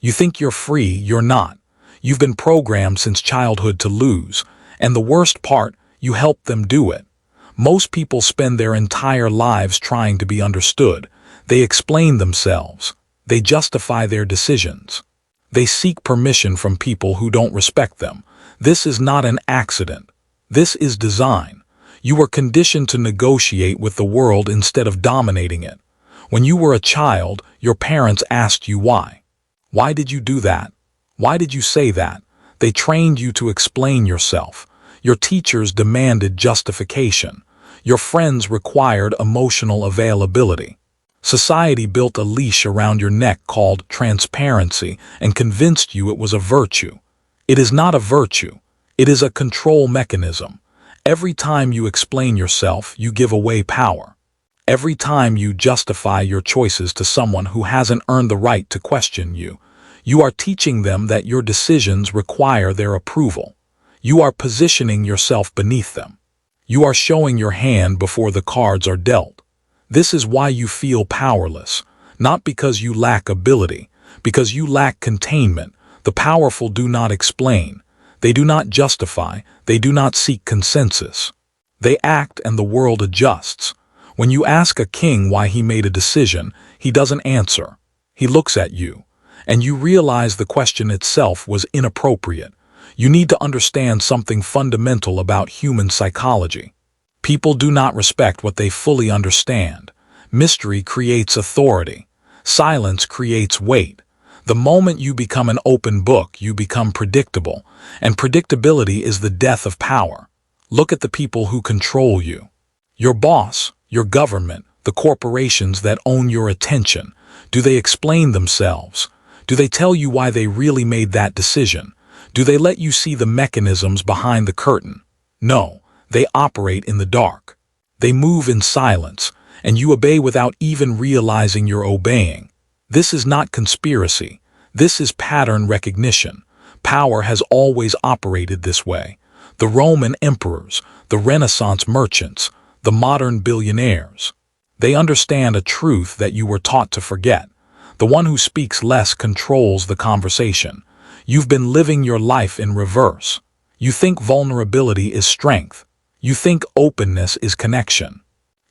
You think you're free, you're not. You've been programmed since childhood to lose, and the worst part, you help them do it. Most people spend their entire lives trying to be understood. They explain themselves. They justify their decisions. They seek permission from people who don't respect them. This is not an accident. This is design. You were conditioned to negotiate with the world instead of dominating it. When you were a child, your parents asked you why. Why did you do that? Why did you say that? They trained you to explain yourself. Your teachers demanded justification. Your friends required emotional availability. Society built a leash around your neck called transparency and convinced you it was a virtue. It is not a virtue. It is a control mechanism. Every time you explain yourself, you give away power. Every time you justify your choices to someone who hasn't earned the right to question you, you are teaching them that your decisions require their approval. You are positioning yourself beneath them. You are showing your hand before the cards are dealt. This is why you feel powerless, not because you lack ability, because you lack containment. The powerful do not explain. They do not justify. They do not seek consensus. They act and the world adjusts. When you ask a king why he made a decision, he doesn't answer. He looks at you, and you realize the question itself was inappropriate. You need to understand something fundamental about human psychology. People do not respect what they fully understand. Mystery creates authority. Silence creates weight. The moment you become an open book, you become predictable, and predictability is the death of power. Look at the people who control you. Your boss, your government, the corporations that own your attention. Do they explain themselves? Do they tell you why they really made that decision? Do they let you see the mechanisms behind the curtain? No, they operate in the dark. They move in silence, and you obey without even realizing you're obeying. This is not conspiracy. This is pattern recognition. Power has always operated this way. The Roman emperors, the Renaissance merchants, the modern billionaires. They understand a truth that you were taught to forget. The one who speaks less controls the conversation. You've been living your life in reverse. You think vulnerability is strength. You think openness is connection.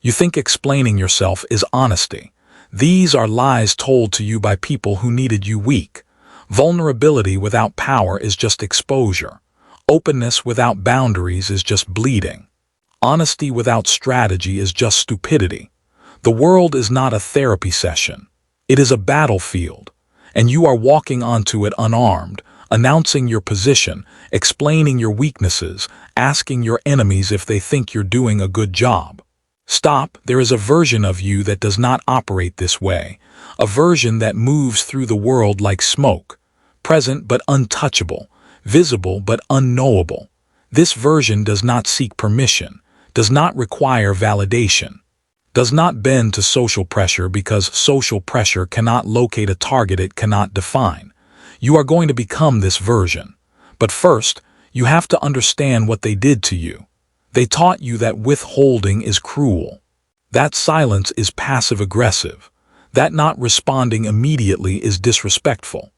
You think explaining yourself is honesty. These are lies told to you by people who needed you weak. Vulnerability without power is just exposure. Openness without boundaries is just bleeding. Honesty without strategy is just stupidity. The world is not a therapy session. It is a battlefield, and you are walking onto it unarmed, announcing your position, explaining your weaknesses, asking your enemies if they think you're doing a good job. Stop, there is a version of you that does not operate this way, a version that moves through the world like smoke, present but untouchable, visible but unknowable. This version does not seek permission, does not require validation, does not bend to social pressure because social pressure cannot locate a target it cannot define. You are going to become this version. But first, you have to understand what they did to you. They taught you that withholding is cruel. That silence is passive-aggressive. That not responding immediately is disrespectful.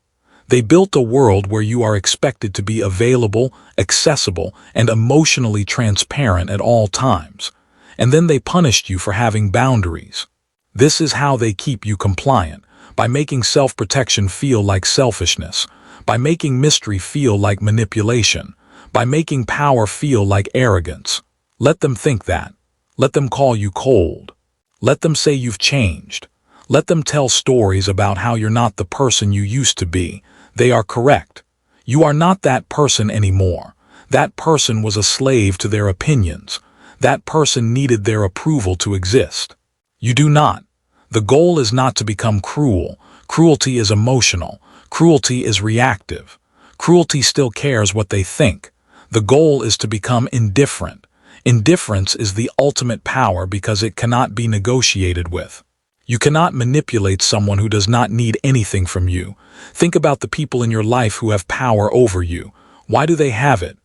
They built a world where you are expected to be available, accessible, and emotionally transparent at all times. And then they punished you for having boundaries. This is how they keep you compliant, by making self-protection feel like selfishness, by making mystery feel like manipulation, by making power feel like arrogance. Let them think that. Let them call you cold. Let them say you've changed. Let them tell stories about how you're not the person you used to be. They are correct. You are not that person anymore. That person was a slave to their opinions. That person needed their approval to exist. You do not. The goal is not to become cruel. Cruelty is emotional. Cruelty is reactive. Cruelty still cares what they think. The goal is to become indifferent. Indifference is the ultimate power because it cannot be negotiated with. You cannot manipulate someone who does not need anything from you. Think about the people in your life who have power over you. Why do they have it?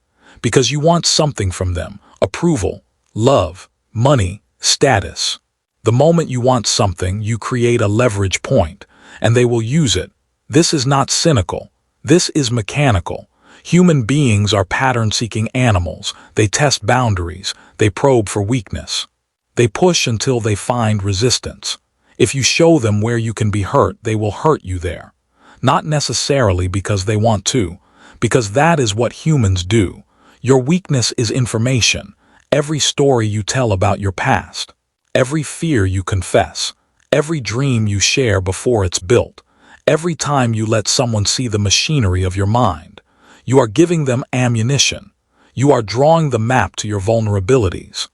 Because you want something from them. Approval, love, money, status. The moment you want something, you create a leverage point, and they will use it. This is not cynical. This is mechanical. Human beings are pattern-seeking animals. They test boundaries. They probe for weakness. They push until they find resistance. If you show them where you can be hurt, they will hurt you there. Not necessarily because they want to, because that is what humans do. Your weakness is information. Every story you tell about your past, every fear you confess, every dream you share before it's built, every time you let someone see the machinery of your mind, you are giving them ammunition. You are drawing the map to your vulnerabilities.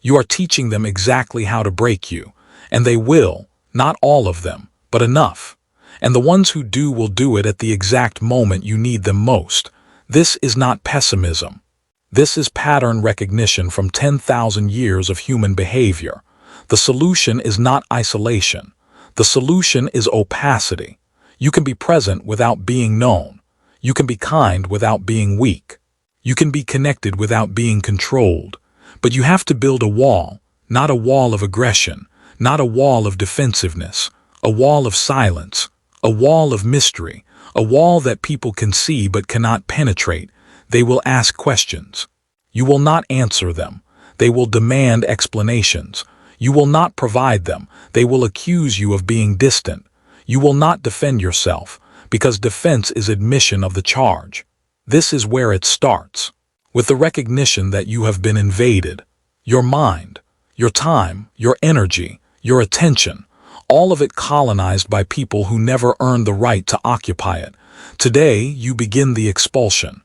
You are teaching them exactly how to break you, and they will, not all of them, but enough. And the ones who do will do it at the exact moment you need them most. This is not pessimism. This is pattern recognition from 10,000 years of human behavior. The solution is not isolation. The solution is opacity. You can be present without being known. You can be kind without being weak. You can be connected without being controlled. But you have to build a wall, not a wall of aggression, not a wall of defensiveness, a wall of silence, a wall of mystery, a wall that people can see but cannot penetrate. They will ask questions. You will not answer them. They will demand explanations. You will not provide them. They will accuse you of being distant. You will not defend yourself, because defense is admission of the charge. This is where it starts, with the recognition that you have been invaded. Your mind, your time, your energy, your attention, all of it colonized by people who never earned the right to occupy it. Today, you begin the expulsion.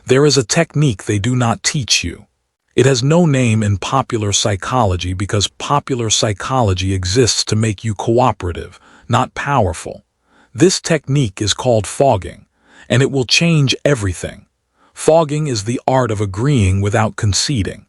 There is a technique they do not teach you. It has no name in popular psychology because popular psychology exists to make you cooperative, not powerful. This technique is called fogging, and it will change everything. Fogging is the art of agreeing without conceding,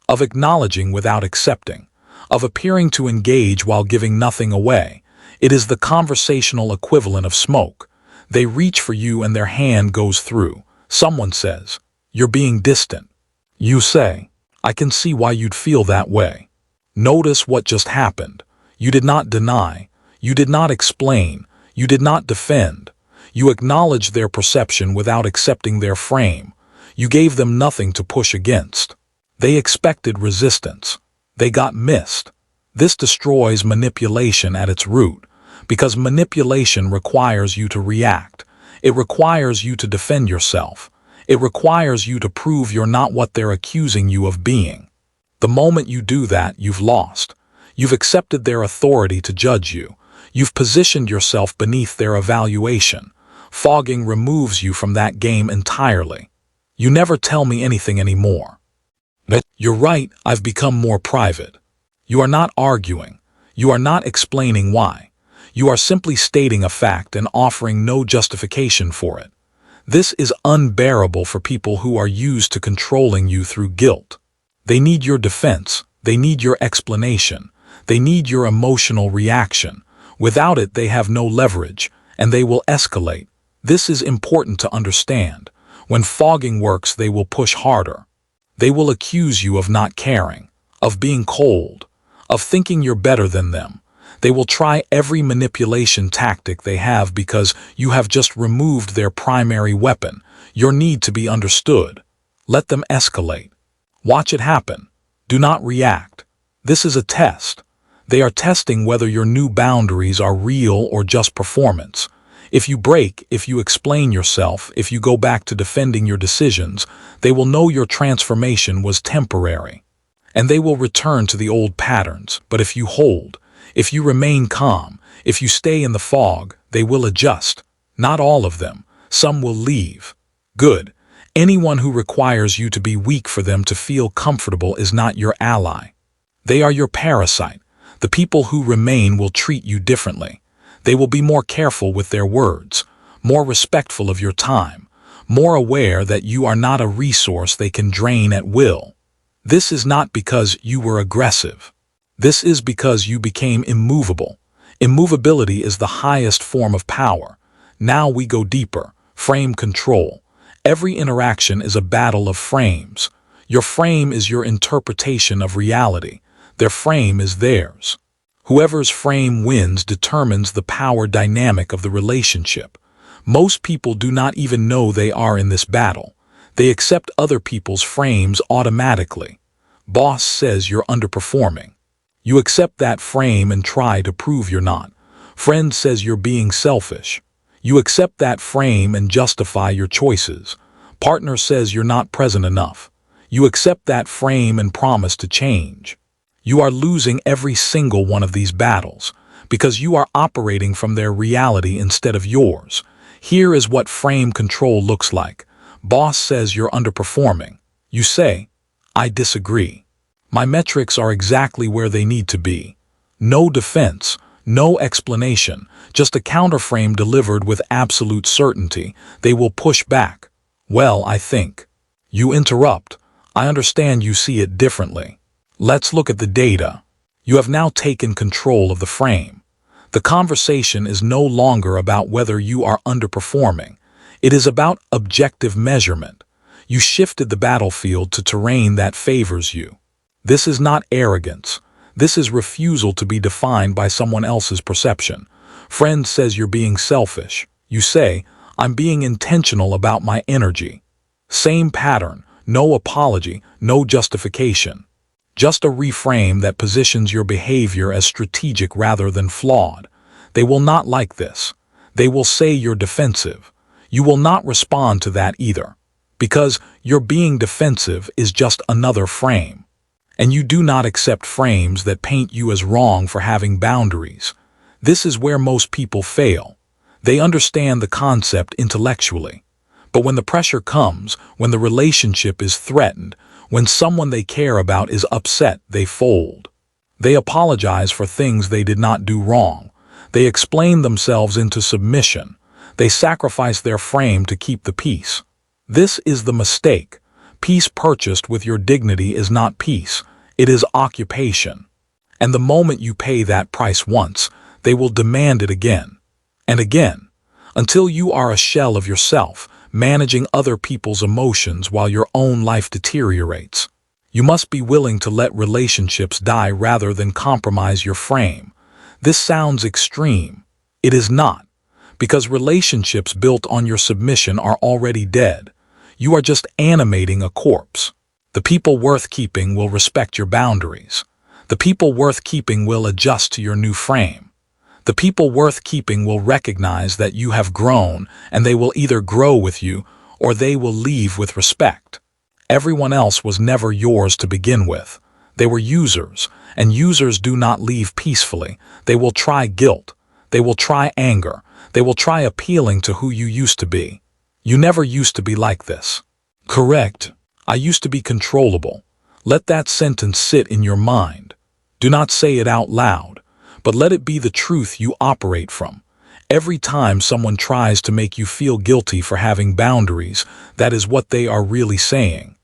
of acknowledging without accepting, of appearing to engage while giving nothing away. It is the conversational equivalent of smoke. They reach for you and their hand goes through. Someone says, "You're being distant." You say, "I can see why you'd feel that way." Notice what just happened. You did not deny. You did not explain. You did not defend. You acknowledged their perception without accepting their frame. You gave them nothing to push against. They expected resistance. They got missed. This destroys manipulation at its root, because manipulation requires you to react. It requires you to defend yourself. It requires you to prove you're not what they're accusing you of being. The moment you do that, you've lost. You've accepted their authority to judge you. You've positioned yourself beneath their evaluation. Fogging removes you from that game entirely. You never tell me anything anymore. You're right, I've become more private. You are not arguing. You are not explaining why. You are simply stating a fact and offering no justification for it. This is unbearable for people who are used to controlling you through guilt. They need your defense. They need your explanation. They need your emotional reaction. Without it, they have no leverage, and they will escalate. This is important to understand. When fogging works, they will push harder. They will accuse you of not caring, of being cold, of thinking you're better than them. They will try every manipulation tactic they have because you have just removed their primary weapon, your need to be understood. Let them escalate. Watch it happen. Do not react. This is a test. They are testing whether your new boundaries are real or just performance. If you break, if you explain yourself, if you go back to defending your decisions, they will know your transformation was temporary. And they will return to the old patterns. But if you hold, if you remain calm, if you stay in the fog, they will adjust. Not all of them. Some will leave. Good. Anyone who requires you to be weak for them to feel comfortable is not your ally. They are your parasite. The people who remain will treat you differently. They will be more careful with their words, more respectful of your time, more aware that you are not a resource they can drain at will. This is not because you were aggressive. This is because you became immovable. Immovability is the highest form of power. Now we go deeper. Frame control. Every interaction is a battle of frames. Your frame is your interpretation of reality. Their frame is theirs. Whoever's frame wins determines the power dynamic of the relationship. Most people do not even know they are in this battle. They accept other people's frames automatically. Boss says you're underperforming. You accept that frame and try to prove you're not. Friend says you're being selfish. You accept that frame and justify your choices. Partner says you're not present enough. You accept that frame and promise to change. You are losing every single one of these battles because you are operating from their reality instead of yours. Here is what frame control looks like. Boss says you're underperforming. You say, I disagree. My metrics are exactly where they need to be. No defense, no explanation, just a counterframe delivered with absolute certainty. They will push back. Well, I think. You interrupt. I understand you see it differently. Let's look at the data. You have now taken control of the frame. The conversation is no longer about whether you are underperforming. It is about objective measurement. You shifted the battlefield to terrain that favors you. This is not arrogance. This is refusal to be defined by someone else's perception. Friend says you're being selfish. You say, I'm being intentional about my energy. Same pattern, no apology, no justification. Just a reframe that positions your behavior as strategic rather than flawed. They will not like this. They will say you're defensive. You will not respond to that either, because your being defensive is just another frame. And you do not accept frames that paint you as wrong for having boundaries. This is where most people fail. They understand the concept intellectually. But when the pressure comes, when the relationship is threatened, when someone they care about is upset, they fold. They apologize for things they did not do wrong. They explain themselves into submission. They sacrifice their frame to keep the peace. This is the mistake. Peace purchased with your dignity is not peace. It is occupation. And the moment you pay that price once, they will demand it again and again, until you are a shell of yourself, managing other people's emotions while your own life deteriorates. You must be willing to let relationships die rather than compromise your frame. This sounds extreme. It is not, because relationships built on your submission are already dead. You are just animating a corpse. The people worth keeping will respect your boundaries. The people worth keeping will adjust to your new frame. The people worth keeping will recognize that you have grown, and they will either grow with you or they will leave with respect. Everyone else was never yours to begin with. They were users, and users do not leave peacefully. They will try guilt. They will try anger. They will try appealing to who you used to be. You never used to be like this. Correct. I used to be controllable. Let that sentence sit in your mind. Do not say it out loud, but let it be the truth you operate from. Every time someone tries to make you feel guilty for having boundaries, that is what they are really saying.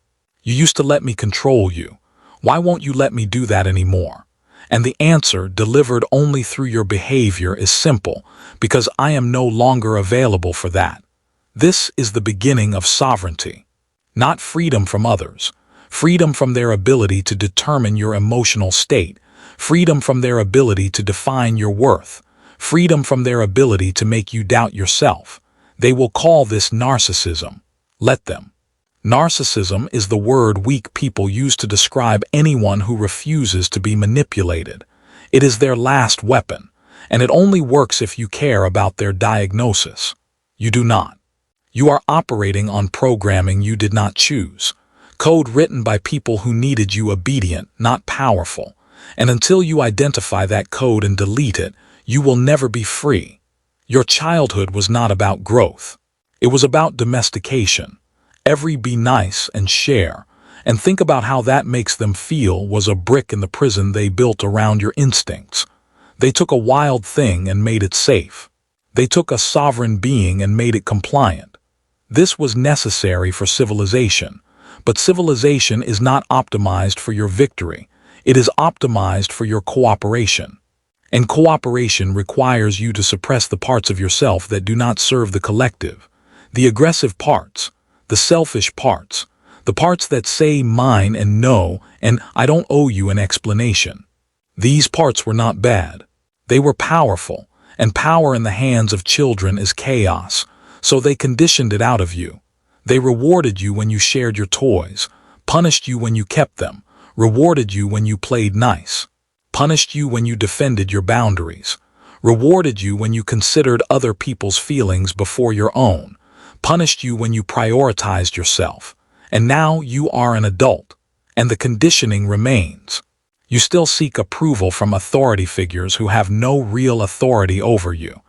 You used to let me control you. Why won't you let me do that anymore? And the answer, delivered only through your behavior, is simple, because I am no longer available for that. This is the beginning of sovereignty. Not freedom from others, freedom from their ability to determine your emotional state, freedom from their ability to define your worth, freedom from their ability to make you doubt yourself. They will call this narcissism. Let them. Narcissism is the word weak people use to describe anyone who refuses to be manipulated. It is their last weapon, and it only works if you care about their diagnosis. You do not. You are operating on programming you did not choose, code written by people who needed you obedient, not powerful. And until you identify that code and delete it, you will never be free. Your childhood was not about growth. It was about domestication. Every be nice and share, and think about how that makes them feel, was a brick in the prison they built around your instincts. They took a wild thing and made it safe. They took a sovereign being and made it compliant. This was necessary for civilization, but civilization is not optimized for your victory. It is optimized for your cooperation. And cooperation requires you to suppress the parts of yourself that do not serve the collective, the aggressive parts, the selfish parts, the parts that say mine and no, and I don't owe you an explanation. These parts were not bad. They were powerful, and power in the hands of children is chaos. So they conditioned it out of you. They rewarded you when you shared your toys, punished you when you kept them, rewarded you when you played nice, punished you when you defended your boundaries, rewarded you when you considered other people's feelings before your own, punished you when you prioritized yourself. And now you are an adult, and the conditioning remains. You still seek approval from authority figures who have no real authority over you.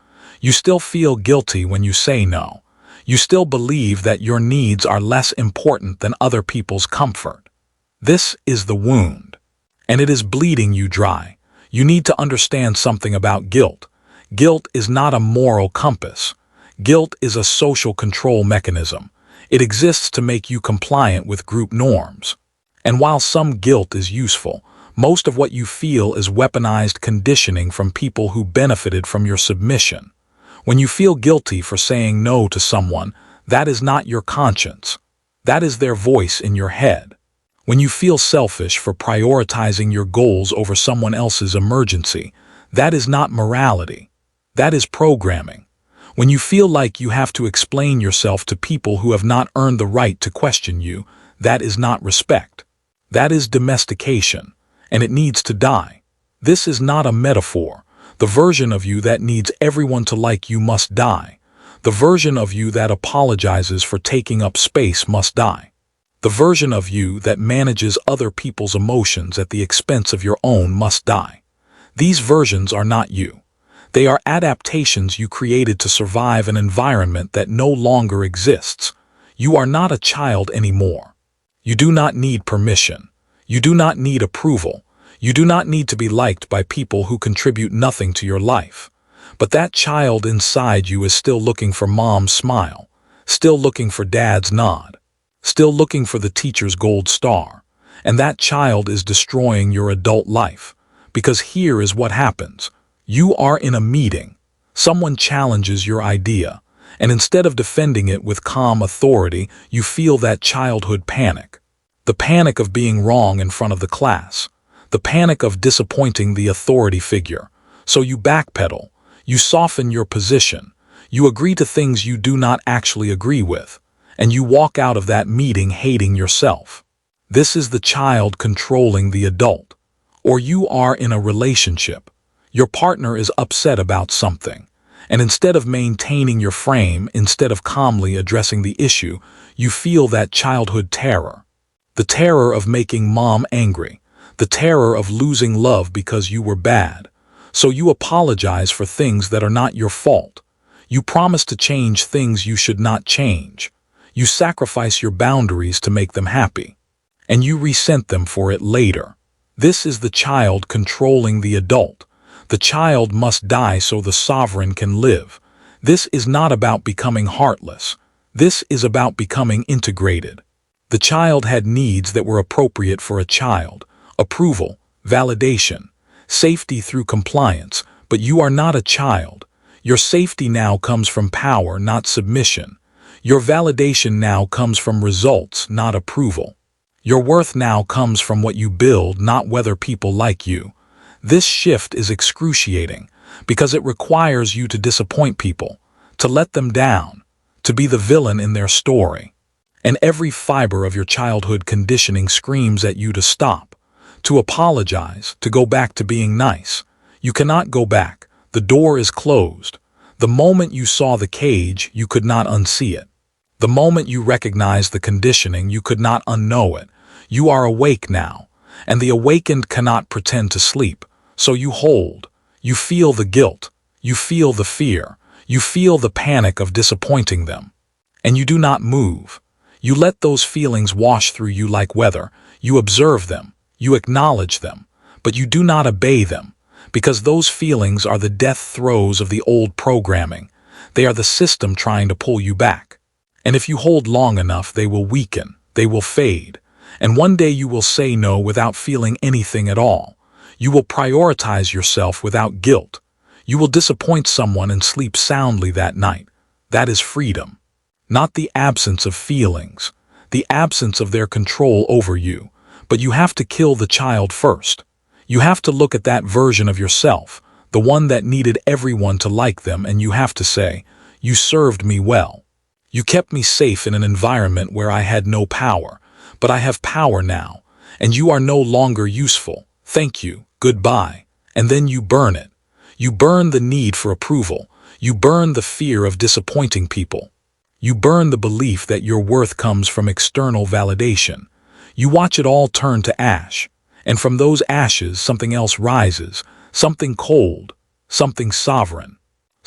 You still feel guilty when you say no. You still believe that your needs are less important than other people's comfort. This is the wound, and it is bleeding you dry. You need to understand something about guilt. Guilt is not a moral compass. Guilt is a social control mechanism. It exists to make you compliant with group norms. And while some guilt is useful, most of what you feel is weaponized conditioning from people who benefited from your submission. When you feel guilty for saying no to someone, that is not your conscience. That is their voice in your head. When you feel selfish for prioritizing your goals over someone else's emergency, that is not morality. That is programming. When you feel like you have to explain yourself to people who have not earned the right to question you, that is not respect. That is domestication, and it needs to die. This is not a metaphor. The version of you that needs everyone to like you must die. The version of you that apologizes for taking up space must die. The version of you that manages other people's emotions at the expense of your own must die. These versions are not you. They are adaptations you created to survive an environment that no longer exists. You are not a child anymore. You do not need permission. You do not need approval. You do not need to be liked by people who contribute nothing to your life. But that child inside you is still looking for mom's smile, still looking for dad's nod, still looking for the teacher's gold star. And that child is destroying your adult life. Because here is what happens. You are in a meeting. Someone challenges your idea, and instead of defending it with calm authority, you feel that childhood panic. The panic of being wrong in front of the class. The panic of disappointing the authority figure. So you backpedal. You soften your position. You agree to things you do not actually agree with. And you walk out of that meeting hating yourself. This is the child controlling the adult. Or you are in a relationship. Your partner is upset about something. And instead of maintaining your frame, instead of calmly addressing the issue, you feel that childhood terror. The terror of making mom angry. The terror of losing love because you were bad. So you apologize for things that are not your fault. You promise to change things you should not change. You sacrifice your boundaries to make them happy. And you resent them for it later. This is the child controlling the adult. The child must die so the sovereign can live. This is not about becoming heartless. This is about becoming integrated. The child had needs that were appropriate for a child. Approval, validation, safety through compliance, but you are not a child. Your safety now comes from power, not submission. Your validation now comes from results, not approval. Your worth now comes from what you build, not whether people like you. This shift is excruciating because it requires you to disappoint people, to let them down, to be the villain in their story. And every fiber of your childhood conditioning screams at you to stop, to apologize, to go back to being nice. You cannot go back. The door is closed. The moment you saw the cage, you could not unsee it. The moment you recognized the conditioning, you could not unknow it. You are awake now, and the awakened cannot pretend to sleep. So you hold. You feel the guilt. You feel the fear. You feel the panic of disappointing them. And you do not move. You let those feelings wash through you like weather. You observe them. You acknowledge them. But you do not obey them, because those feelings are the death throes of the old programming. They are the system trying to pull you back. And if you hold long enough, they will weaken. They will fade. And one day you will say no without feeling anything at all. You will prioritize yourself without guilt. You will disappoint someone and sleep soundly that night. That is freedom. Not the absence of feelings, the absence of their control over you. But you have to kill the child first. You have to look at that version of yourself, the one that needed everyone to like them, and you have to say, "You served me well. You kept me safe in an environment where I had no power, but I have power now, and you are no longer useful. Thank you, goodbye. And then you burn it. You burn the need for approval. You burn the fear of disappointing people. You burn the belief that your worth comes from external validation. You watch it all turn to ash, and from those ashes something else rises, something cold, something sovereign,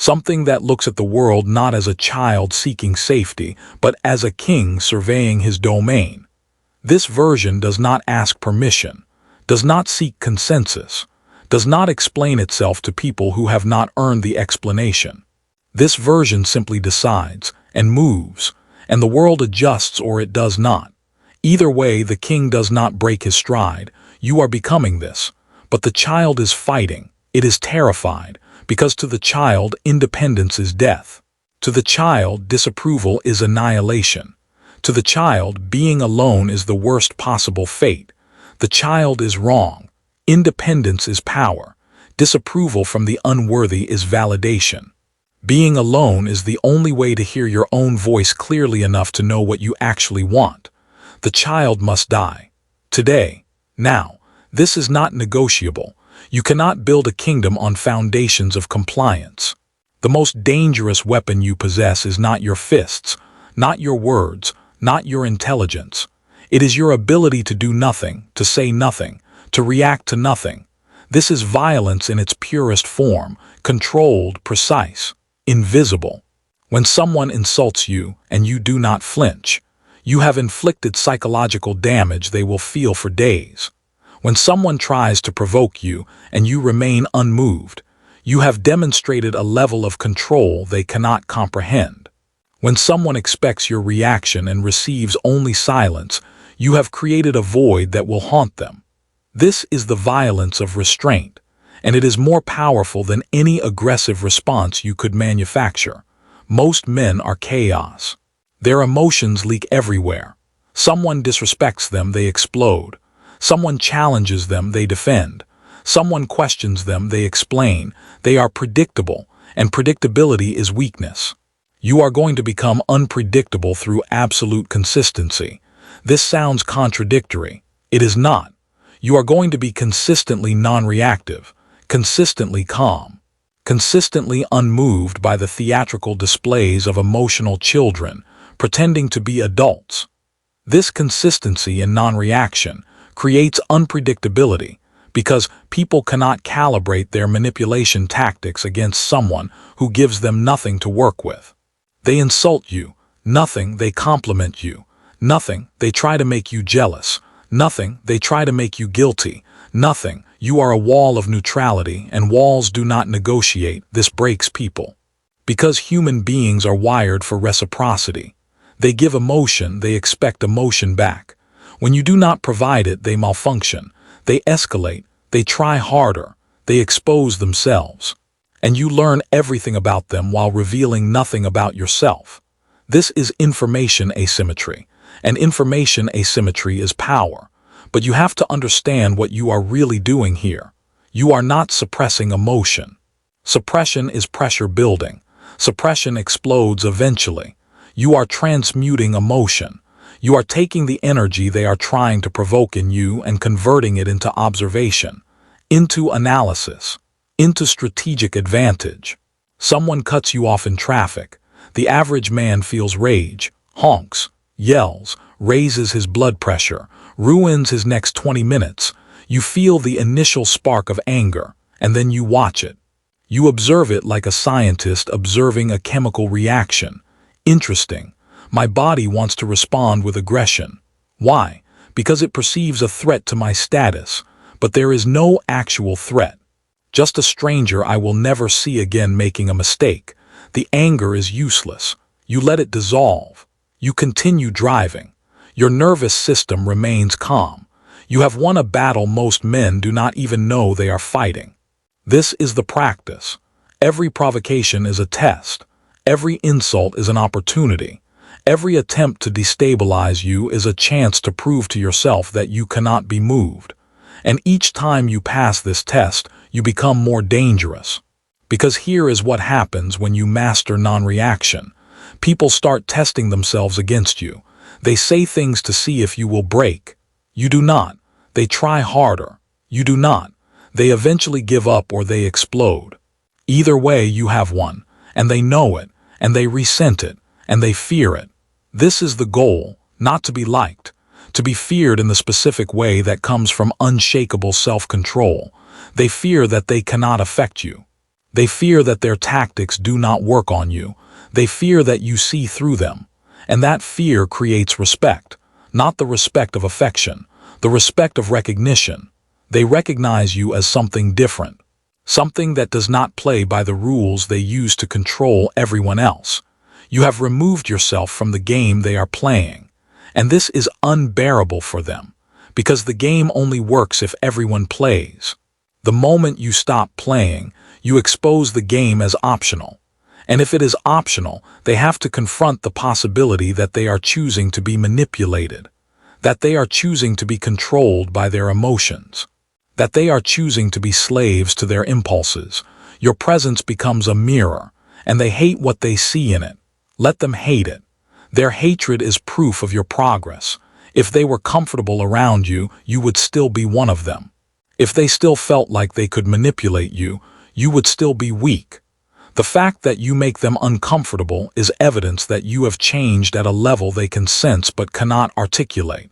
something that looks at the world not as a child seeking safety, but as a king surveying his domain. This version does not ask permission, does not seek consensus, does not explain itself to people who have not earned the explanation. This version simply decides and moves, and the world adjusts or it does not. Either way, the king does not break his stride. You are becoming this. But the child is fighting. It is terrified, because to the child, independence is death. To the child, disapproval is annihilation. To the child, being alone is the worst possible fate. The child is wrong. Independence is power. Disapproval from the unworthy is validation. Being alone is the only way to hear your own voice clearly enough to know what you actually want. The child must die. Today. Now. This is not negotiable. You cannot build a kingdom on foundations of compliance. The most dangerous weapon you possess is not your fists, not your words, not your intelligence. It is your ability to do nothing, to say nothing, to react to nothing. This is violence in its purest form, controlled, precise, invisible. When someone insults you and you do not flinch, you have inflicted psychological damage they will feel for days. When someone tries to provoke you and you remain unmoved, you have demonstrated a level of control they cannot comprehend. When someone expects your reaction and receives only silence, you have created a void that will haunt them. This is the violence of restraint, and it is more powerful than any aggressive response you could manufacture. Most men are chaos. Their emotions leak everywhere. Someone disrespects them, they explode. Someone challenges them, they defend. Someone questions them, they explain. They are predictable, and predictability is weakness. You are going to become unpredictable through absolute consistency. This sounds contradictory. It is not. You are going to be consistently non-reactive, consistently calm, consistently unmoved by the theatrical displays of emotional children, pretending to be adults. This consistency in non-reaction creates unpredictability because people cannot calibrate their manipulation tactics against someone who gives them nothing to work with. They insult you, nothing, they compliment you, nothing, they try to make you jealous, nothing, they try to make you guilty, nothing, you are a wall of neutrality, and walls do not negotiate. This breaks people. Because human beings are wired for reciprocity. They give emotion, they expect emotion back. When you do not provide it, they malfunction, they escalate, they try harder, they expose themselves. And you learn everything about them while revealing nothing about yourself. This is information asymmetry, and information asymmetry is power. But you have to understand what you are really doing here. You are not suppressing emotion. Suppression is pressure building. Suppression explodes eventually. You are transmuting emotion. You are taking the energy they are trying to provoke in you and converting it into observation, into analysis, into strategic advantage. Someone cuts you off in traffic. The average man feels rage, honks, yells, raises his blood pressure, ruins his next 20 minutes. You feel the initial spark of anger, and then you watch it. You observe it like a scientist observing a chemical reaction. Interesting. My body wants to respond with aggression. Why? Because it perceives a threat to my status, but there is no actual threat. Just a stranger I will never see again making a mistake. The anger is useless. You let it dissolve. You continue driving. Your nervous system remains calm. You have won a battle most men do not even know they are fighting. This is the practice. Every provocation is a test. Every insult is an opportunity. Every attempt to destabilize you is a chance to prove to yourself that you cannot be moved. And each time you pass this test, you become more dangerous. Because here is what happens when you master non-reaction. People start testing themselves against you. They say things to see if you will break. You do not. They try harder. You do not. They eventually give up or they explode. Either way, you have won, and they know it, and they resent it, and they fear it. This is the goal, not to be liked, to be feared in the specific way that comes from unshakable self-control. They fear that they cannot affect you. They fear that their tactics do not work on you. They fear that you see through them. And that fear creates respect, not the respect of affection, the respect of recognition. They recognize you as something different, something that does not play by the rules they use to control everyone else. You have removed yourself from the game they are playing. And this is unbearable for them, because the game only works if everyone plays. The moment you stop playing, you expose the game as optional. And if it is optional, they have to confront the possibility that they are choosing to be manipulated, that they are choosing to be controlled by their emotions, that they are choosing to be slaves to their impulses. Your presence becomes a mirror, and they hate what they see in it. Let them hate it. Their hatred is proof of your progress. If they were comfortable around you, you would still be one of them. If they still felt like they could manipulate you, you would still be weak. The fact that you make them uncomfortable is evidence that you have changed at a level they can sense but cannot articulate.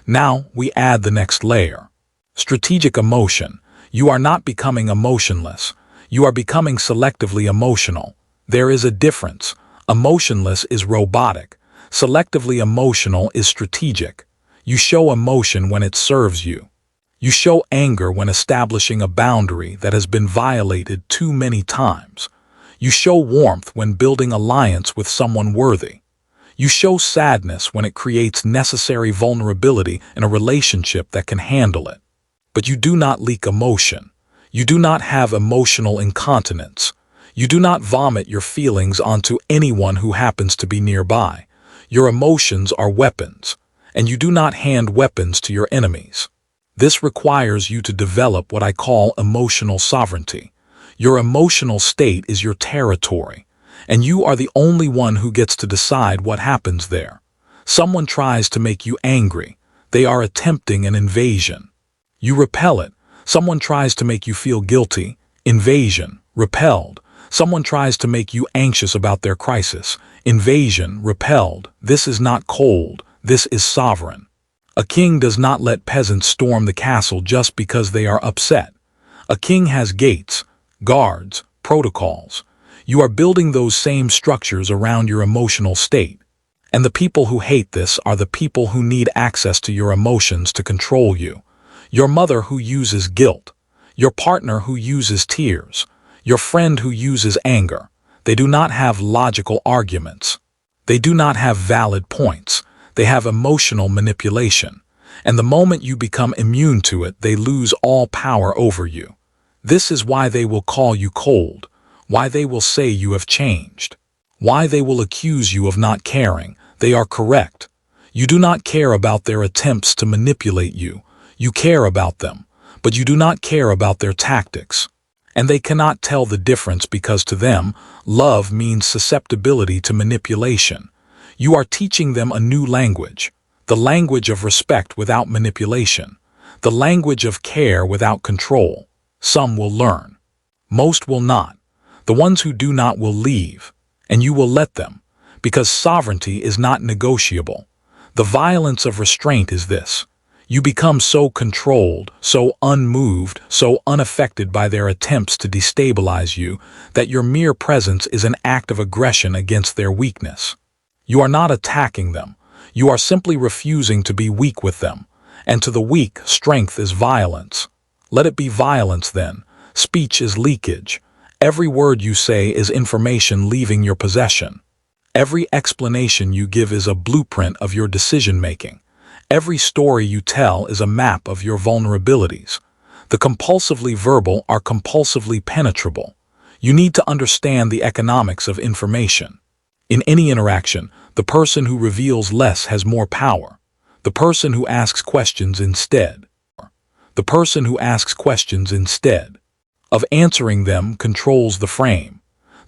Now we add the next layer. Strategic emotion. You are not becoming emotionless. You are becoming selectively emotional. There is a difference. Emotionless is robotic. Selectively emotional is strategic. You show emotion when it serves you. You show anger when establishing a boundary that has been violated too many times. You show warmth when building alliance with someone worthy. You show sadness when it creates necessary vulnerability in a relationship that can handle it. But you do not leak emotion. You do not have emotional incontinence. You do not vomit your feelings onto anyone who happens to be nearby. Your emotions are weapons, and you do not hand weapons to your enemies. This requires you to develop what I call emotional sovereignty. Your emotional state is your territory, and you are the only one who gets to decide what happens there. Someone tries to make you angry. They are attempting an invasion. You repel it. Someone tries to make you feel guilty. Invasion. Repelled. Someone tries to make you anxious about their crisis. Invasion. Repelled. This is not cold. This is sovereign. A king does not let peasants storm the castle just because they are upset. A king has gates, guards, protocols. You are building those same structures around your emotional state. And the people who hate this are the people who need access to your emotions to control you. Your mother who uses guilt. Your partner who uses tears. Your friend who uses anger. They do not have logical arguments. They do not have valid points. They have emotional manipulation. And the moment you become immune to it, they lose all power over you. This is why they will call you cold, why they will say you have changed, why they will accuse you of not caring. They are correct. You do not care about their attempts to manipulate you. You care about them, but you do not care about their tactics. And they cannot tell the difference because to them, love means susceptibility to manipulation. You are teaching them a new language, the language of respect without manipulation, the language of care without control. Some will learn. Most will not. The ones who do not will leave, and you will let them, because sovereignty is not negotiable. The violence of restraint is this. You become so controlled, so unmoved, so unaffected by their attempts to destabilize you that your mere presence is an act of aggression against their weakness. You are not attacking them. You are simply refusing to be weak with them. And to the weak, strength is violence. Let it be violence then. Speech is leakage. Every word you say is information leaving your possession. Every explanation you give is a blueprint of your decision-making. Every story you tell is a map of your vulnerabilities. The compulsively verbal are compulsively penetrable. You need to understand the economics of information. In any interaction, the person who reveals less has more power. The person who asks questions instead. The person who asks questions instead of answering them controls the frame.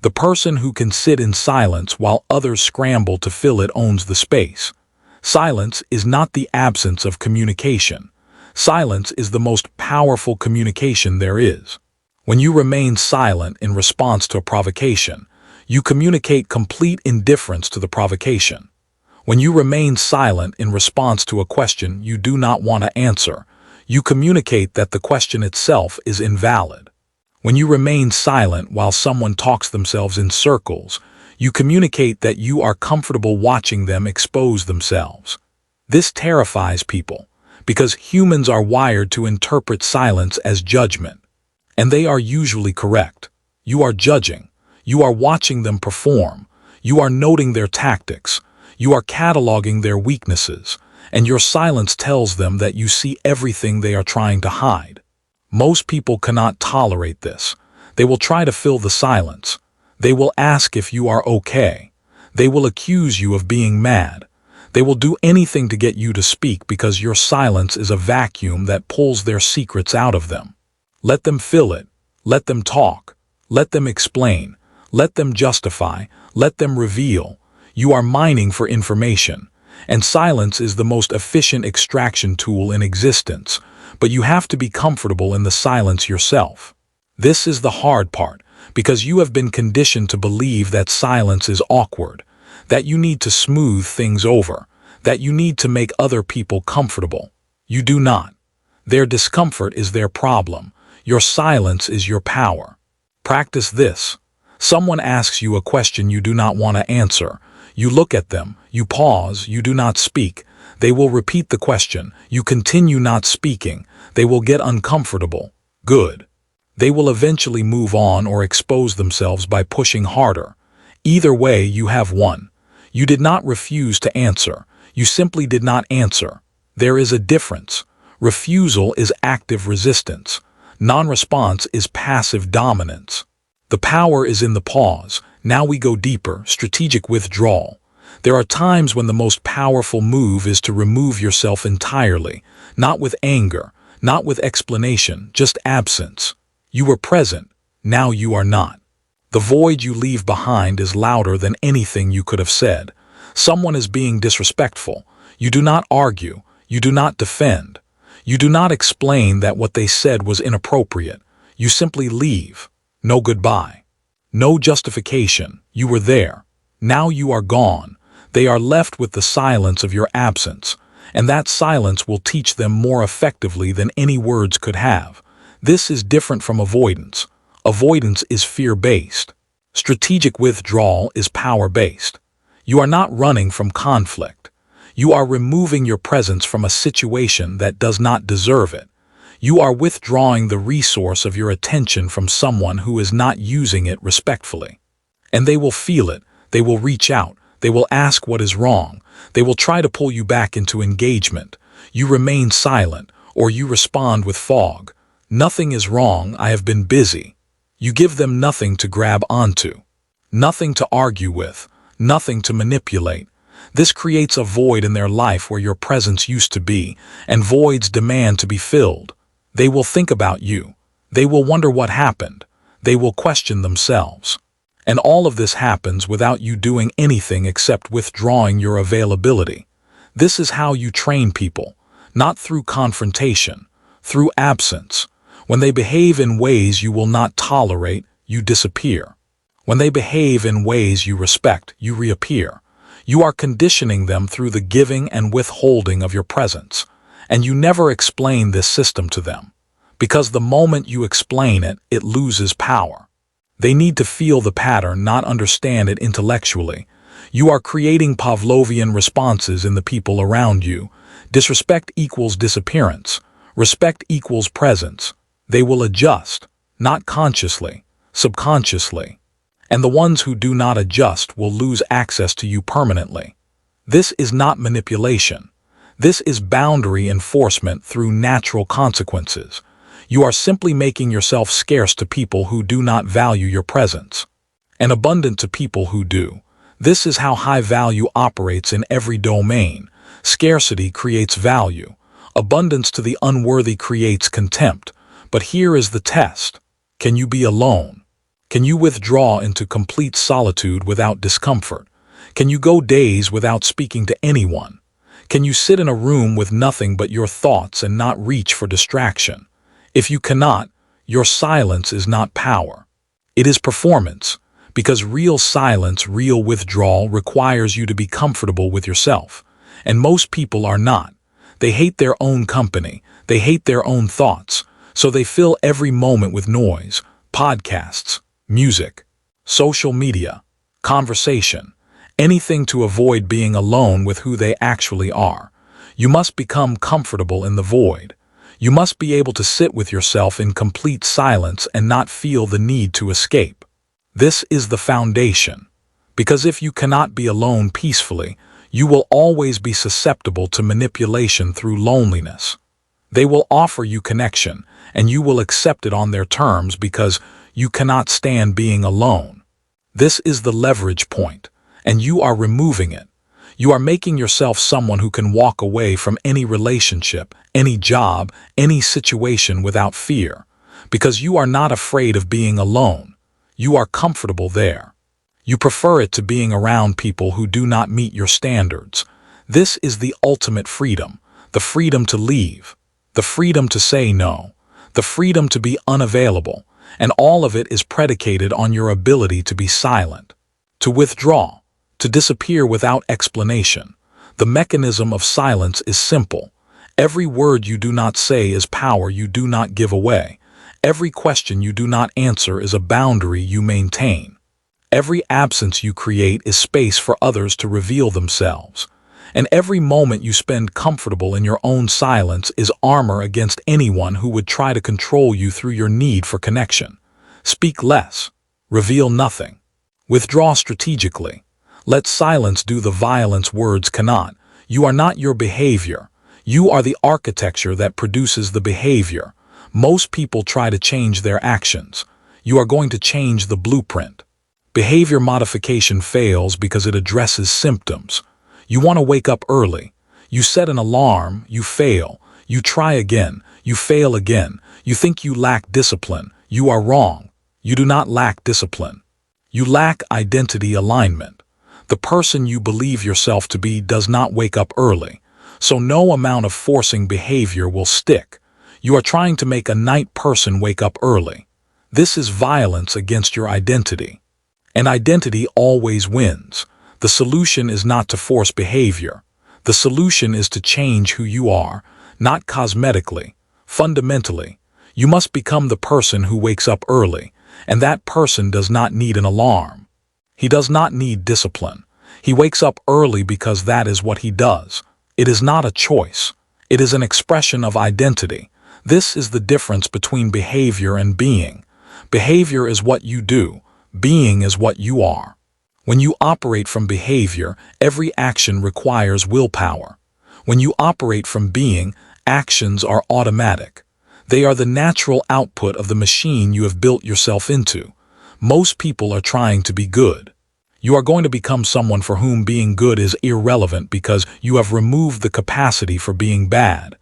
The person who can sit in silence while others scramble to fill it owns the space. Silence is not the absence of communication. Silence is the most powerful communication there is. When you remain silent in response to a provocation, you communicate complete indifference to the provocation. When you remain silent in response to a question you do not want to answer, you communicate that the question itself is invalid. When you remain silent while someone talks themselves in circles, you communicate that you are comfortable watching them expose themselves. This terrifies people, because humans are wired to interpret silence as judgment. And they are usually correct. You are judging. You are watching them perform. You are noting their tactics. You are cataloging their weaknesses. And your silence tells them that you see everything they are trying to hide. Most people cannot tolerate this. They will try to fill the silence. They will ask if you are okay. They will accuse you of being mad. They will do anything to get you to speak because your silence is a vacuum that pulls their secrets out of them. Let them fill it. Let them talk. Let them explain. Let them justify. Let them reveal. You are mining for information. And silence is the most efficient extraction tool in existence. But you have to be comfortable in the silence yourself. This is the hard part, because you have been conditioned to believe that silence is awkward, that you need to smooth things over, that you need to make other people comfortable. You do not. Their discomfort is their problem. Your silence is your power. Practice this. Someone asks you a question you do not want to answer. You look at them, you pause, you do not speak. They will repeat the question. You continue not speaking. They will get uncomfortable. Good. They will eventually move on or expose themselves by pushing harder. Either way, you have won. You did not refuse to answer. You simply did not answer. There is a difference. Refusal is active resistance. Non-response is passive dominance. The power is in the pause. Now we go deeper, strategic withdrawal. There are times when the most powerful move is to remove yourself entirely, not with anger, not with explanation, just absence. You were present, now you are not. The void you leave behind is louder than anything you could have said. Someone is being disrespectful. You do not argue. You do not defend. You do not explain that what they said was inappropriate. You simply leave. No goodbye. No justification. You were there. Now you are gone. They are left with the silence of your absence, and that silence will teach them more effectively than any words could have. This is different from avoidance. Avoidance is fear-based. Strategic withdrawal is power-based. You are not running from conflict. You are removing your presence from a situation that does not deserve it. You are withdrawing the resource of your attention from someone who is not using it respectfully. And they will feel it. They will reach out. They will ask what is wrong. They will try to pull you back into engagement. You remain silent, or you respond with fog. Nothing is wrong, I have been busy. You give them nothing to grab onto. Nothing to argue with. Nothing to manipulate. This creates a void in their life where your presence used to be, and voids demand to be filled. They will think about you. They will wonder what happened. They will question themselves. And all of this happens without you doing anything except withdrawing your availability. This is how you train people, not through confrontation, through absence. When they behave in ways you will not tolerate, you disappear. When they behave in ways you respect, you reappear. You are conditioning them through the giving and withholding of your presence, and you never explain this system to them, because the moment you explain it, it loses power. They need to feel the pattern, not understand it intellectually. You are creating Pavlovian responses in the people around you. Disrespect equals disappearance. Respect equals presence. They will adjust, not consciously, subconsciously. And the ones who do not adjust will lose access to you permanently. This is not manipulation. This is boundary enforcement through natural consequences. You are simply making yourself scarce to people who do not value your presence, and abundant to people who do. This is how high value operates in every domain. Scarcity creates value. Abundance to the unworthy creates contempt. But here is the test. Can you be alone? Can you withdraw into complete solitude without discomfort? Can you go days without speaking to anyone? Can you sit in a room with nothing but your thoughts and not reach for distraction? If you cannot, your silence is not power. It is performance, because real silence, real withdrawal requires you to be comfortable with yourself. And most people are not. They hate their own company. They hate their own thoughts. So they fill every moment with noise, podcasts, music, social media, conversation, anything to avoid being alone with who they actually are. You must become comfortable in the void. You must be able to sit with yourself in complete silence and not feel the need to escape. This is the foundation. Because if you cannot be alone peacefully, you will always be susceptible to manipulation through loneliness. They will offer you connection, and you will accept it on their terms because you cannot stand being alone. This is the leverage point, and you are removing it. You are making yourself someone who can walk away from any relationship, any job, any situation without fear, because you are not afraid of being alone. You are comfortable there. You prefer it to being around people who do not meet your standards. This is the ultimate freedom, the freedom to leave, the freedom to say no, the freedom to be unavailable, and all of it is predicated on your ability to be silent, to withdraw, to disappear without explanation. The mechanism of silence is simple. Every word you do not say is power you do not give away. Every question you do not answer is a boundary you maintain. Every absence you create is space for others to reveal themselves. And every moment you spend comfortable in your own silence is armor against anyone who would try to control you through your need for connection. Speak less. Reveal nothing. Withdraw strategically. Let silence do the violence words cannot. You are not your behavior. You are the architecture that produces the behavior. Most people try to change their actions. You are going to change the blueprint. Behavior modification fails because it addresses symptoms. You want to wake up early. You set an alarm, you fail. You try again, you fail again. You think you lack discipline. You are wrong. You do not lack discipline. You lack identity alignment. The person you believe yourself to be does not wake up early, so no amount of forcing behavior will stick. You are trying to make a night person wake up early. This is violence against your identity. And identity always wins. The solution is not to force behavior. The solution is to change who you are, not cosmetically, fundamentally. You must become the person who wakes up early, and that person does not need an alarm. He does not need discipline. He wakes up early because that is what he does. It is not a choice. It is an expression of identity. This is the difference between behavior and being. Behavior is what you do. Being is what you are. When you operate from behavior, every action requires willpower. When you operate from being, actions are automatic. They are the natural output of the machine you have built yourself into. Most people are trying to be good. You are going to become someone for whom being good is irrelevant because you have removed the capacity for being bad.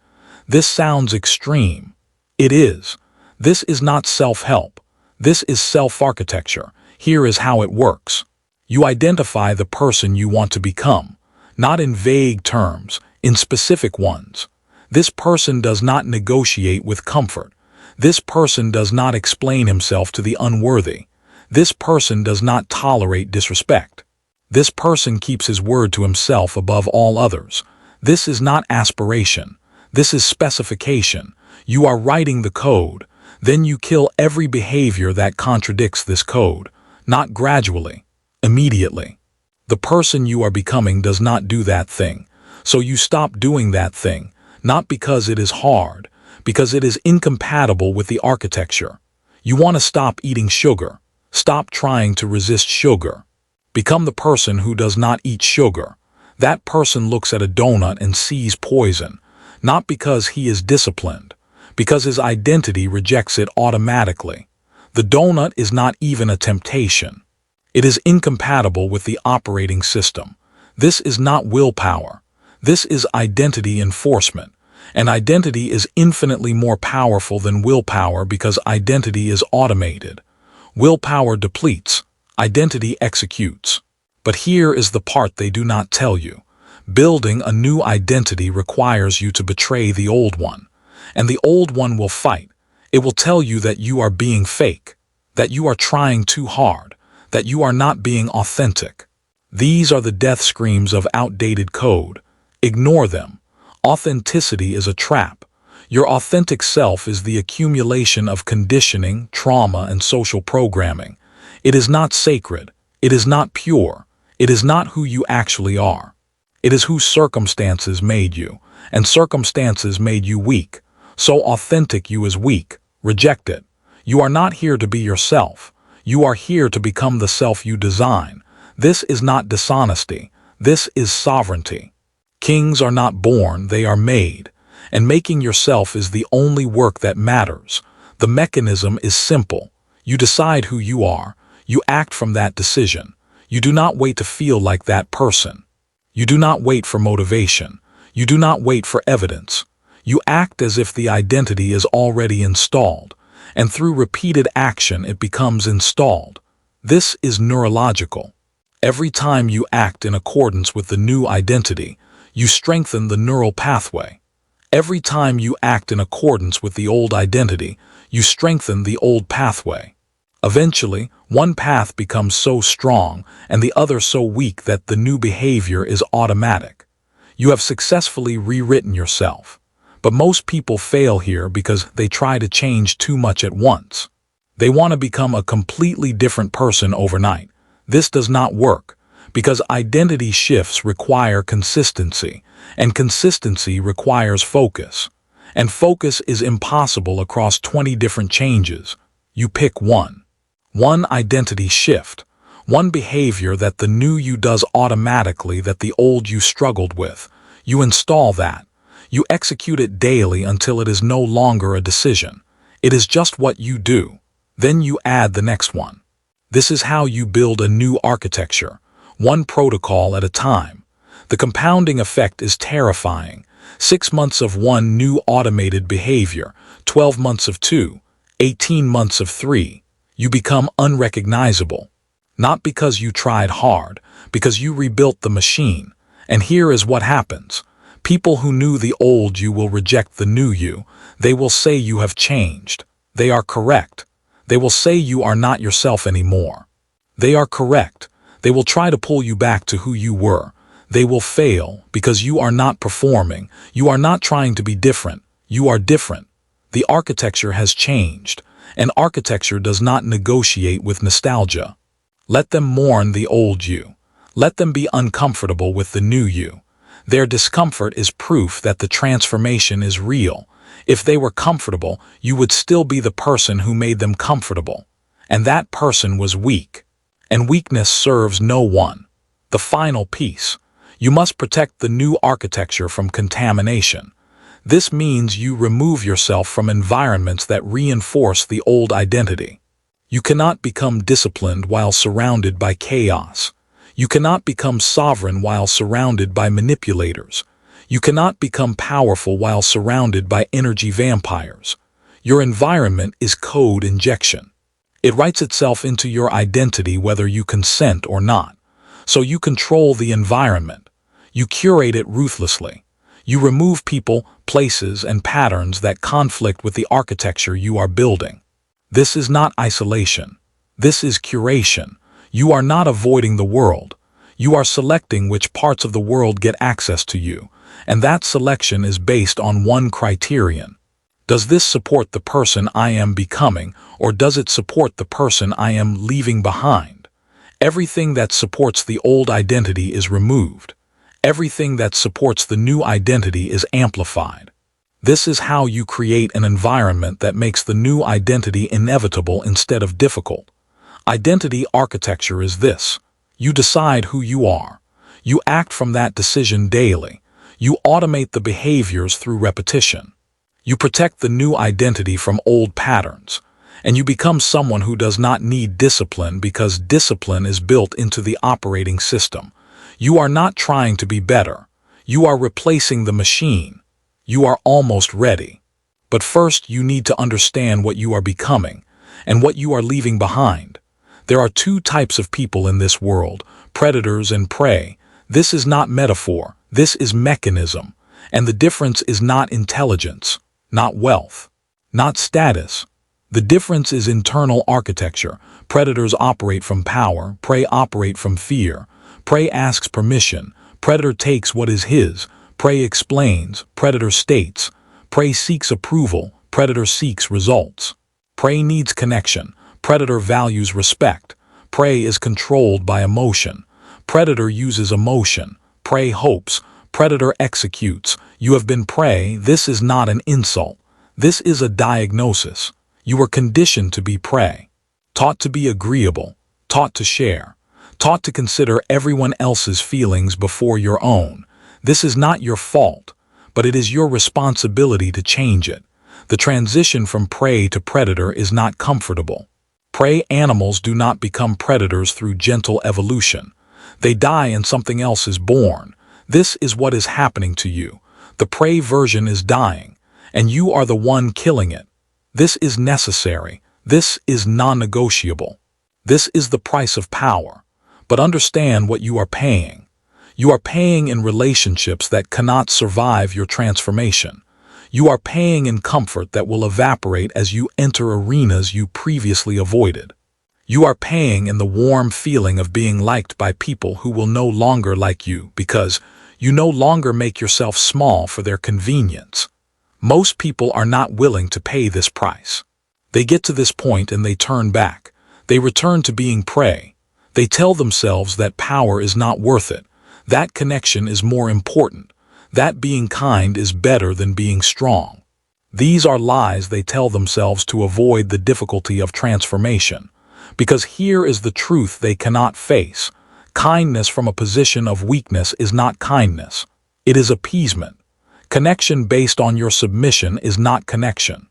This sounds extreme. It is. This is not self-help. This is self-architecture. Here is how it works. You identify the person you want to become, not in vague terms, in specific ones. This person does not negotiate with comfort. This person does not explain himself to the unworthy. This person does not tolerate disrespect. This person keeps his word to himself above all others. This is not aspiration. This is specification. You are writing the code. Then you kill every behavior that contradicts this code, not gradually, immediately. The person you are becoming does not do that thing, so you stop doing that thing, not because it is hard, because it is incompatible with the architecture. You want to stop eating sugar. Stop trying to resist sugar. Become the person who does not eat sugar. That person looks at a donut and sees poison, not because he is disciplined, because his identity rejects it automatically. The donut is not even a temptation. It is incompatible with the operating system. This is not willpower. This is identity enforcement. And identity is infinitely more powerful than willpower because identity is automated. Willpower depletes, identity executes. But here is the part they do not tell you. Building a new identity requires you to betray the old one. And the old one will fight. It will tell you that you are being fake, that you are trying too hard, that you are not being authentic. These are the death screams of outdated code. Ignore them. Authenticity is a trap. Your authentic self is the accumulation of conditioning, trauma, and social programming. It is not sacred. It is not pure. It is not who you actually are. It is who circumstances made you, and circumstances made you weak. So authentic you is weak. Reject it. You are not here to be yourself. You are here to become the self you design. This is not dishonesty. This is sovereignty. Kings are not born, they are made. And making yourself is the only work that matters. The mechanism is simple. You decide who you are. You act from that decision. You do not wait to feel like that person. You do not wait for motivation. You do not wait for evidence. You act as if the identity is already installed, and through repeated action it becomes installed. This is neurological. Every time you act in accordance with the new identity, you strengthen the neural pathway. Every time you act in accordance with the old identity, you strengthen the old pathway. Eventually, one path becomes so strong and the other so weak that the new behavior is automatic. You have successfully rewritten yourself. But most people fail here because they try to change too much at once. They want to become a completely different person overnight. This does not work because identity shifts require consistency, and consistency requires focus. And focus is impossible across 20 different changes. You pick one. One identity shift. One behavior that the new you does automatically that the old you struggled with. You install that. You execute it daily until it is no longer a decision. It is just what you do. Then you add the next one. This is how you build a new architecture, one protocol at a time. The compounding effect is terrifying. 6 months of one new automated behavior, 12 months of 2, 18 months of 3. You become unrecognizable. Not because you tried hard, because you rebuilt the machine. And here is what happens. People who knew the old you will reject the new you. They will say you have changed. They are correct. They will say you are not yourself anymore. They are correct. They will try to pull you back to who you were. They will fail because you are not performing. You are not trying to be different. You are different. The architecture has changed, and architecture does not negotiate with nostalgia. Let them mourn the old you. Let them be uncomfortable with the new you. Their discomfort is proof that the transformation is real. If they were comfortable, you would still be the person who made them comfortable. And that person was weak. And weakness serves no one. The final piece. You must protect the new architecture from contamination. This means you remove yourself from environments that reinforce the old identity. You cannot become disciplined while surrounded by chaos. You cannot become sovereign while surrounded by manipulators. You cannot become powerful while surrounded by energy vampires. Your environment is code injection. It writes itself into your identity whether you consent or not. So you control the environment. You curate it ruthlessly. You remove people, places, and patterns that conflict with the architecture you are building. This is not isolation. This is curation. You are not avoiding the world. You are selecting which parts of the world get access to you, and that selection is based on one criterion. Does this support the person I am becoming, or does it support the person I am leaving behind? Everything that supports the old identity is removed. Everything that supports the new identity is amplified. This is how you create an environment that makes the new identity inevitable instead of difficult. Identity architecture is this. You decide who you are. You act from that decision daily. You automate the behaviors through repetition. You protect the new identity from old patterns. And you become someone who does not need discipline because discipline is built into the operating system. You are not trying to be better. You are replacing the machine. You are almost ready. But first you need to understand what you are becoming. and what you are leaving behind. There are two types of people in this world, predators and prey. This is not metaphor, this is mechanism. And the difference is not intelligence, not wealth, not status. The difference is internal architecture. Predators operate from power, prey operate from fear. Prey asks permission, predator takes what is his. Prey explains, predator states. Prey seeks approval, predator seeks results. Prey needs connection, predator values respect. Prey is controlled by emotion. Predator uses emotion. Prey hopes, predator executes. You have been prey. This is not an insult. This is a diagnosis. You were conditioned to be prey, taught to be agreeable, taught to share, taught to consider everyone else's feelings before your own. This is not your fault, but it is your responsibility to change it. The transition from prey to predator is not comfortable. Prey animals do not become predators through gentle evolution. They die and something else is born. This is what is happening to you. The prey version is dying, and you are the one killing it. This is necessary. This is non-negotiable. This is the price of power. But understand what you are paying. You are paying in relationships that cannot survive your transformation. You are paying in comfort that will evaporate as you enter arenas you previously avoided. You are paying in the warm feeling of being liked by people who will no longer like you because you no longer make yourself small for their convenience. Most people are not willing to pay this price. They get to this point and they turn back. They return to being prey. They tell themselves that power is not worth it. That connection is more important. That being kind is better than being strong. These are lies they tell themselves to avoid the difficulty of transformation. Because here is the truth they cannot face. Kindness from a position of weakness is not kindness. It is appeasement. Connection based on your submission is not connection.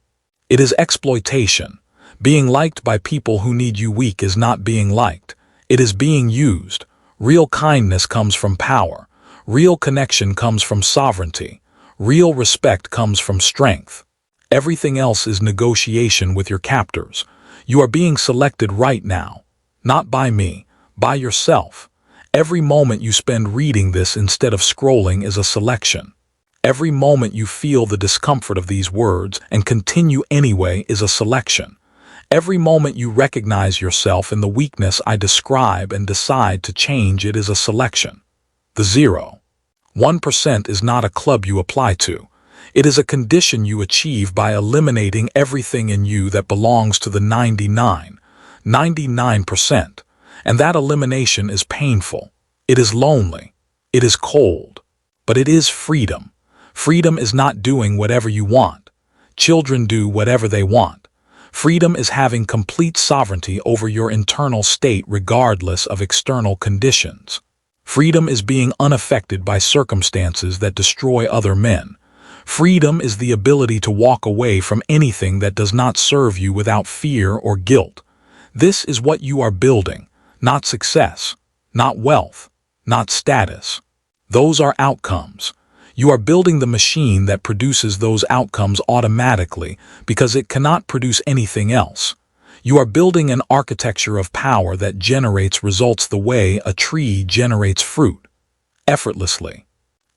It is exploitation. Being liked by people who need you weak is not being liked. It is being used. Real kindness comes from power. Real connection comes from sovereignty. Real respect comes from strength. Everything else is negotiation with your captors. You are being selected right now. Not by me, by yourself. Every moment you spend reading this instead of scrolling is a selection. Every moment you feel the discomfort of these words and continue anyway is a selection. Every moment you recognize yourself in the weakness I describe and decide to change it is a selection. The 1% is not a club you apply to. It is a condition you achieve by eliminating everything in you that belongs to the 99%. And that elimination is painful. It is lonely. It is cold. But it is freedom. Freedom is not doing whatever you want. Children do whatever they want. Freedom is having complete sovereignty over your internal state regardless of external conditions. Freedom is being unaffected by circumstances that destroy other men. Freedom is the ability to walk away from anything that does not serve you without fear or guilt. This is what you are building, not success, not wealth, not status. Those are outcomes. You are building the machine that produces those outcomes automatically because it cannot produce anything else. You are building an architecture of power that generates results the way a tree generates fruit. Effortlessly.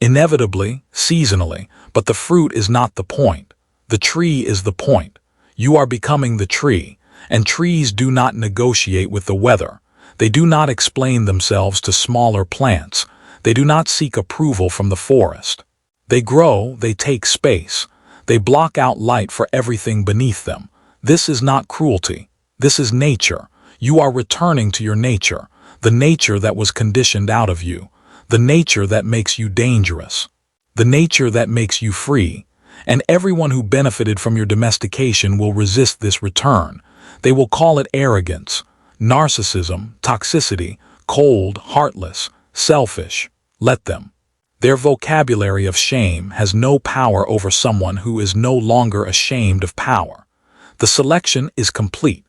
Inevitably, seasonally, but the fruit is not the point. The tree is the point. You are becoming the tree, and trees do not negotiate with the weather. They do not explain themselves to smaller plants. They do not seek approval from the forest. They grow, they take space. They block out light for everything beneath them. This is not cruelty. This is nature. You are returning to your nature, the nature that was conditioned out of you, the nature that makes you dangerous, the nature that makes you free. And everyone who benefited from your domestication will resist this return. They will call it arrogance, narcissism, toxicity, cold, heartless, selfish. Let them. Their vocabulary of shame has no power over someone who is no longer ashamed of power. The selection is complete.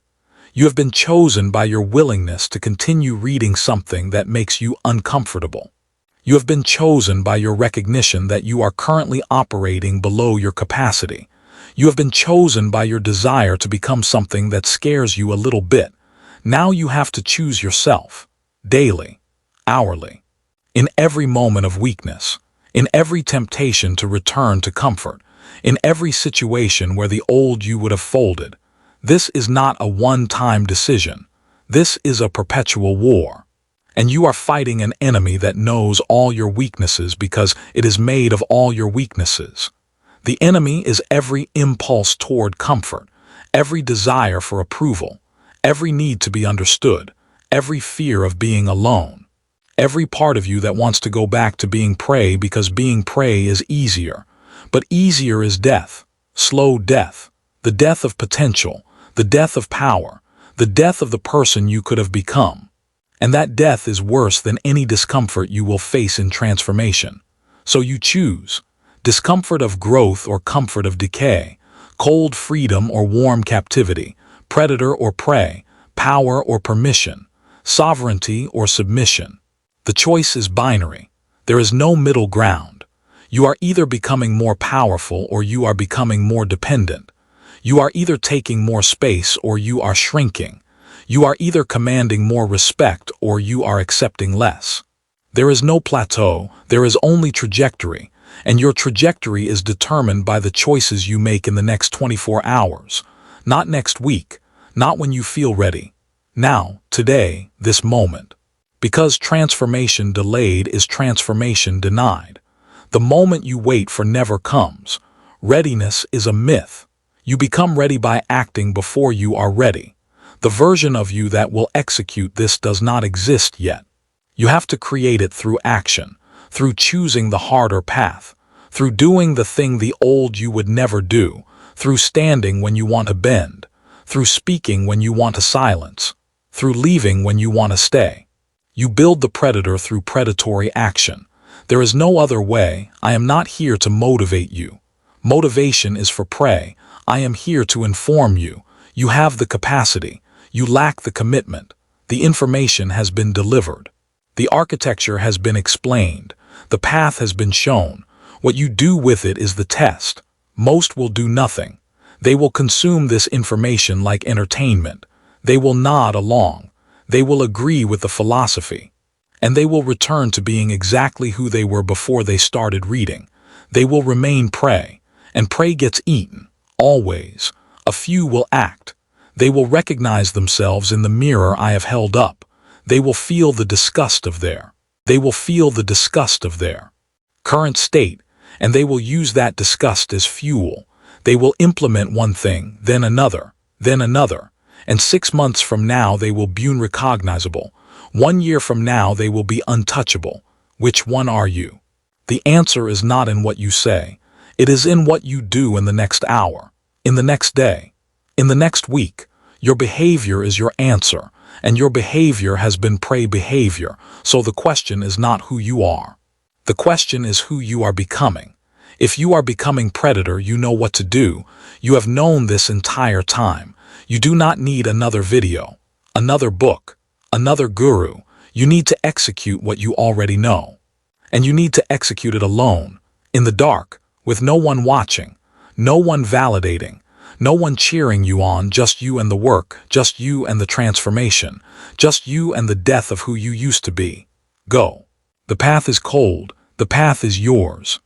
You have been chosen by your willingness to continue reading something that makes you uncomfortable. You have been chosen by your recognition that you are currently operating below your capacity. You have been chosen by your desire to become something that scares you a little bit. Now you have to choose yourself. Daily. Hourly. In every moment of weakness. In every temptation to return to comfort. In every situation where the old you would have folded. This is not a one-time decision. This is a perpetual war. And you are fighting an enemy that knows all your weaknesses because it is made of all your weaknesses. The enemy is every impulse toward comfort, every desire for approval, every need to be understood, every fear of being alone, every part of you that wants to go back to being prey because being prey is easier. But easier is death, slow death, the death of potential, the death of power, the death of the person you could have become. And that death is worse than any discomfort you will face in transformation. So you choose. Discomfort of growth or comfort of decay, cold freedom or warm captivity, predator or prey, power or permission, sovereignty or submission. The choice is binary. There is no middle ground. You are either becoming more powerful or you are becoming more dependent. You are either taking more space or you are shrinking. You are either commanding more respect or you are accepting less. There is no plateau, there is only trajectory, and your trajectory is determined by the choices you make in the next 24 hours. Not next week, not when you feel ready. Now, today, this moment. Because transformation delayed is transformation denied. The moment you wait for never comes. Readiness is a myth. You become ready by acting before you are ready. The version of you that will execute this does not exist yet. You have to create it through action, through choosing the harder path, through doing the thing the old you would never do, through standing when you want to bend, through speaking when you want to silence, through leaving when you want to stay. You build the predator through predatory action. There is no other way. I am not here to motivate you. Motivation is for prey. I am here to inform you. You have the capacity. You lack the commitment. The information has been delivered. The architecture has been explained. The path has been shown. What you do with it is the test. Most will do nothing. They will consume this information like entertainment. They will nod along. They will agree with the philosophy. And they will return to being exactly who they were before they started reading. They will remain prey. And prey gets eaten. Always. A few will act. They will recognize themselves in the mirror I have held up. They will feel the disgust of their. They will feel the disgust of their current state, and they will use that disgust as fuel. They will implement one thing, then another, and 6 months from now they will be unrecognizable. 1 year from now they will be untouchable. Which one are you? The answer is not in what you say. It is in what you do in the next hour, in the next day, in the next week. Your behavior is your answer, and your behavior has been prey behavior, so the question is not who you are. The question is who you are becoming. If you are becoming predator, you know what to do. You have known this entire time. You do not need another video, another book, another guru. You need to execute what you already know. And you need to execute it alone, in the dark, with no one watching, no one validating, no one cheering you on, just you and the work, just you and the transformation, just you and the death of who you used to be. Go. The path is cold, the path is yours.